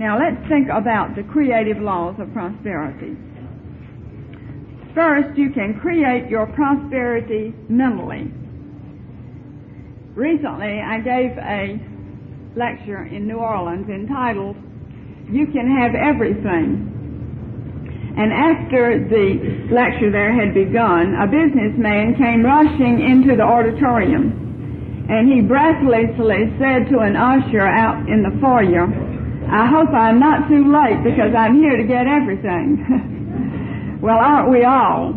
Now let's think about the creative laws of prosperity. First, you can create your prosperity mentally. Recently, I gave a lecture in New Orleans entitled, "You Can Have Everything." And after the lecture there had begun, a businessman came rushing into the auditorium, and he breathlessly said to an usher out in the foyer, "I hope I'm not too late because I'm here to get everything." Well, aren't we all?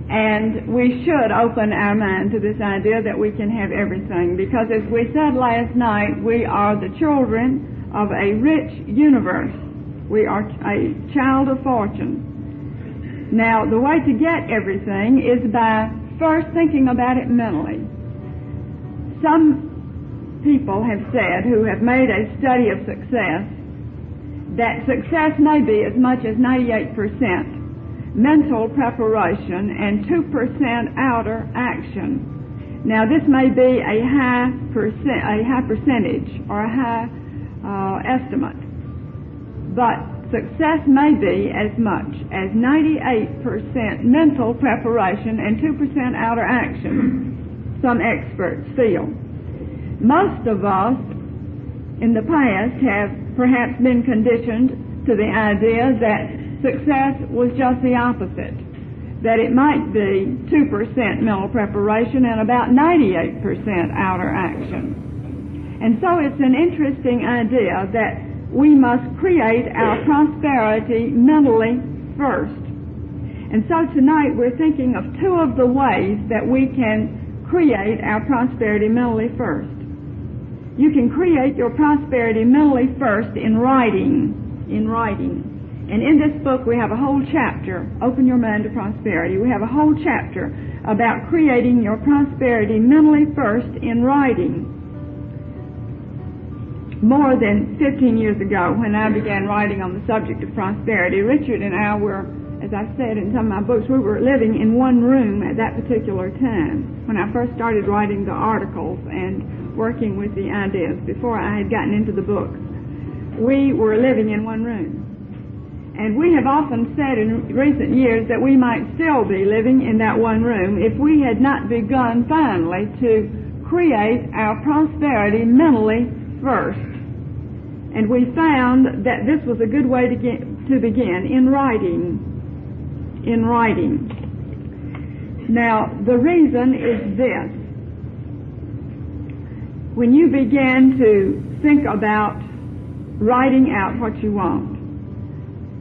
And we should open our mind to this idea that we can have everything, because as we said last night, we are the children of a rich universe. We are a child of fortune. Now, the way to get everything is by first thinking about it mentally. Some people have said, who have made a study of success, that success may be as much as 98% mental preparation and 2% outer action. Now, this may be a high percentage or a high estimate, but success may be as much as 98% mental preparation and 2% outer action, some experts feel. Most of us in the past have perhaps been conditioned to the idea that success was just the opposite, that it might be 2% mental preparation and about 98% outer action. And so it's an interesting idea that we must create our prosperity mentally first. And so tonight we're thinking of two of the ways that we can create our prosperity mentally first. You can create your prosperity mentally first in writing. And in this book we have a whole chapter, Open Your Mind to Prosperity. We have a whole chapter about creating your prosperity mentally first in writing. More than 15 years ago, when I began writing on the subject of prosperity, Richard and I were, as I said in some of my books, we were living in one room at that particular time when I first started writing the articles and working with the ideas before I had gotten into the books. We were living in one room. And we have often said in recent years that we might still be living in that one room if we had not begun finally to create our prosperity mentally first. And we found that this was a good way to begin, in writing. Now, the reason is this. When you begin to think about writing out what you want,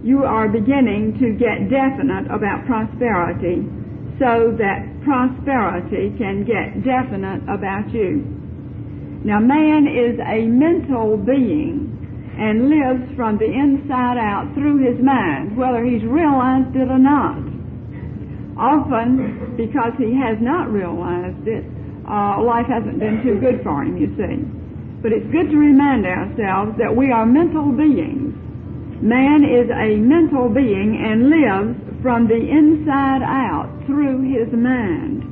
you are beginning to get definite about prosperity so that prosperity can get definite about you. Now, man is a mental being and lives from the inside out through his mind, whether he's realized it or not. Often, because he has not realized it, life hasn't been too good for him, you see. But it's good to remind ourselves that we are mental beings. Man is a mental being and lives from the inside out through his mind.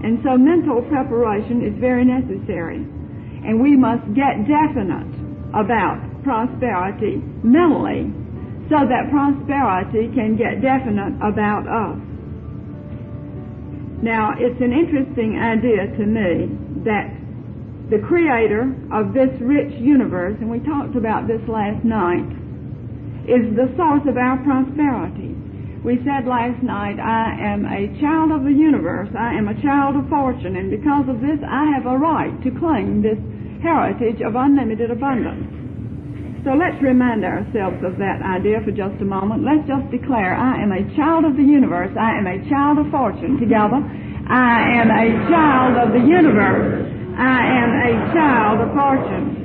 And so mental preparation is very necessary. And we must get definite about prosperity mentally so that prosperity can get definite about us. Now, it's an interesting idea to me that the creator of this rich universe, and we talked about this last night, is the source of our prosperity. We said last night, I am a child of the universe, I am a child of fortune, and because of this I have a right to claim this heritage of unlimited abundance. So let's remind ourselves of that idea for just a moment. Let's just declare, I am a child of the universe, I am a child of fortune. Together, I am a child of the universe, I am a child of fortune.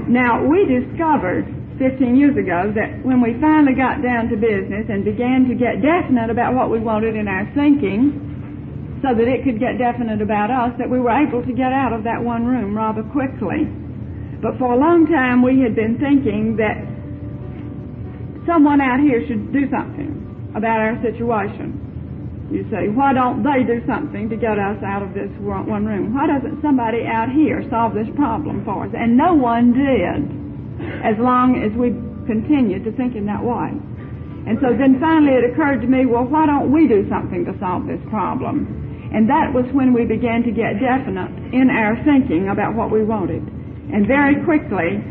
Now, we discovered 15 years ago that when we finally got down to business and began to get definite about what we wanted in our thinking so that it could get definite about us, that we were able to get out of that one room rather quickly. But for a long time we had been thinking that someone out here should do something about our situation. You say, why don't they do something to get us out of this one room? Why doesn't somebody out here solve this problem for us? And no one did. as long as we continue to think in that way. And so then finally it occurred to me, well, why don't we do something to solve this problem? And that was when we began to get definite in our thinking about what we wanted. And very quickly,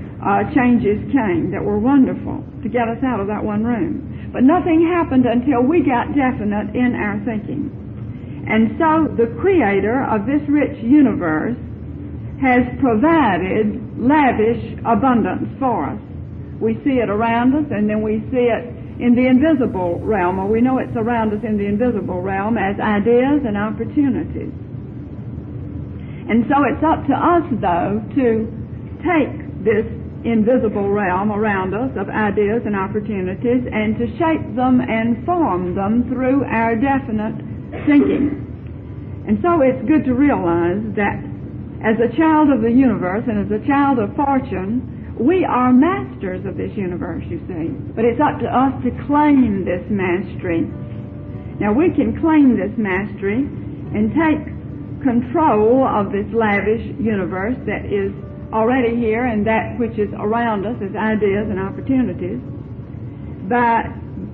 changes came that were wonderful to get us out of that one room. But nothing happened until we got definite in our thinking. And so the Creator of this rich universe has provided lavish abundance for us. We see it around us, and then we see it in the invisible realm, or we know it's around us in the invisible realm as ideas and opportunities. And so it's up to us, though, to take this invisible realm around us of ideas and opportunities and to shape them and form them through our definite thinking. And so it's good to realize that as a child of the universe and as a child of fortune, we are masters of this universe, you see. But it's up to us to claim this mastery. Now, we can claim this mastery and take control of this lavish universe that is already here and that which is around us as ideas and opportunities by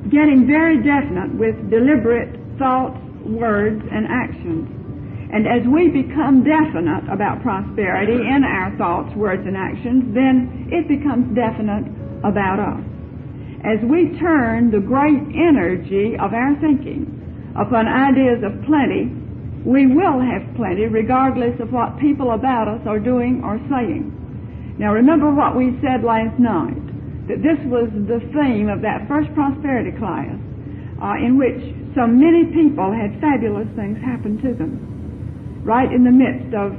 getting very definite with deliberate thoughts, words, and actions. And as we become definite about prosperity in our thoughts, words, and actions, then it becomes definite about us. As we turn the great energy of our thinking upon ideas of plenty, we will have plenty regardless of what people about us are doing or saying. Now remember what we said last night, that this was the theme of that first prosperity class, in which so many people had fabulous things happen to them, right in the midst of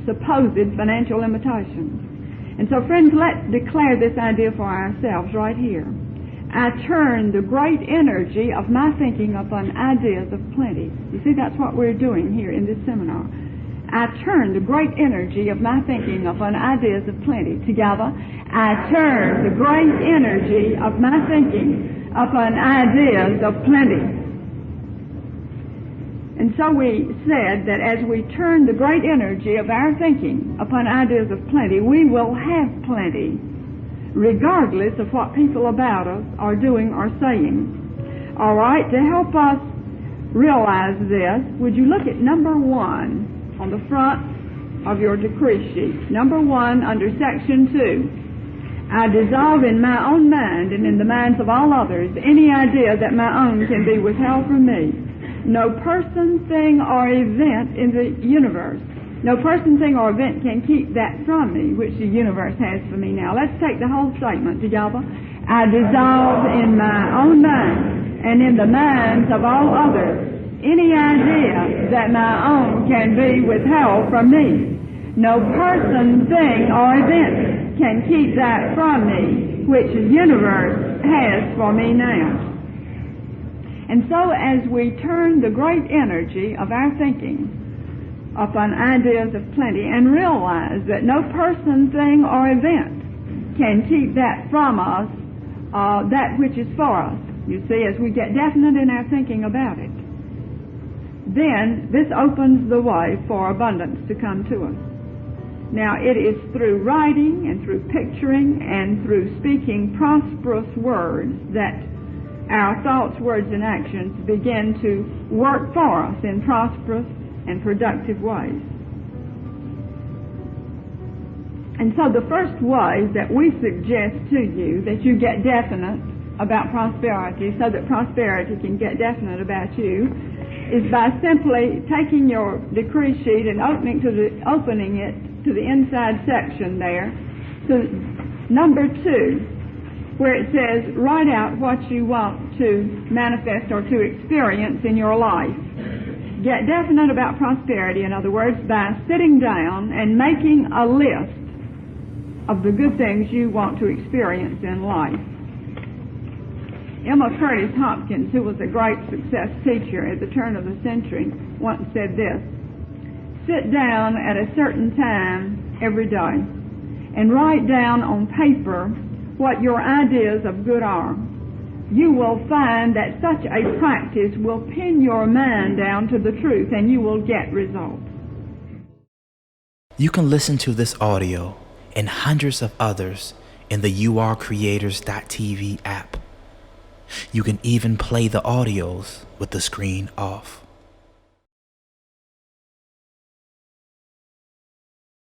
supposed financial limitations. And so, friends, let's declare this idea for ourselves right here. I turn the great energy of my thinking upon ideas of plenty. You see, that's what we're doing here in this seminar. I turn the great energy of my thinking upon ideas of plenty. Together, I turn the great energy of my thinking upon ideas of plenty. And so we said that as we turn the great energy of our thinking upon ideas of plenty, we will have plenty, regardless of what people about us are doing or saying. All right, to help us realize this, would you look at number 1 on the front of your decree sheet? Number 1 under section 2. I dissolve in my own mind and in the minds of all others any idea that my own can be withheld from me. No person, thing, or event in the universe, no person, thing, or event can keep that from me, which the universe has for me now. Let's take the whole statement together. I dissolve in my own mind and in the minds of all others any idea that my own can be withheld from me. No person, thing, or event can keep that from me, which the universe has for me now. And so as we turn the great energy of our thinking upon ideas of plenty and realize that no person, thing, or event can keep that from us, that which is for us, you see, as we get definite in our thinking about it, then this opens the way for abundance to come to us. Now, it is through writing and through picturing and through speaking prosperous words that our thoughts, words, and actions begin to work for us in prosperous and productive ways. And so the first way that we suggest to you that you get definite about prosperity so that prosperity can get definite about you is by simply taking your decree sheet and opening it to the inside section there to number 2, where it says, write out what you want to manifest or to experience in your life. Get definite about prosperity, in other words, by sitting down and making a list of the good things you want to experience in life. Emma Curtis Hopkins, who was a great success teacher at the turn of the century, once said this: sit down at a certain time every day and write down on paper what your ideas of good are. You will find that such a practice will pin your mind down to the truth and you will get results. You can listen to this audio and hundreds of others in the YouAreCreators.tv app. You can even play the audios with the screen off.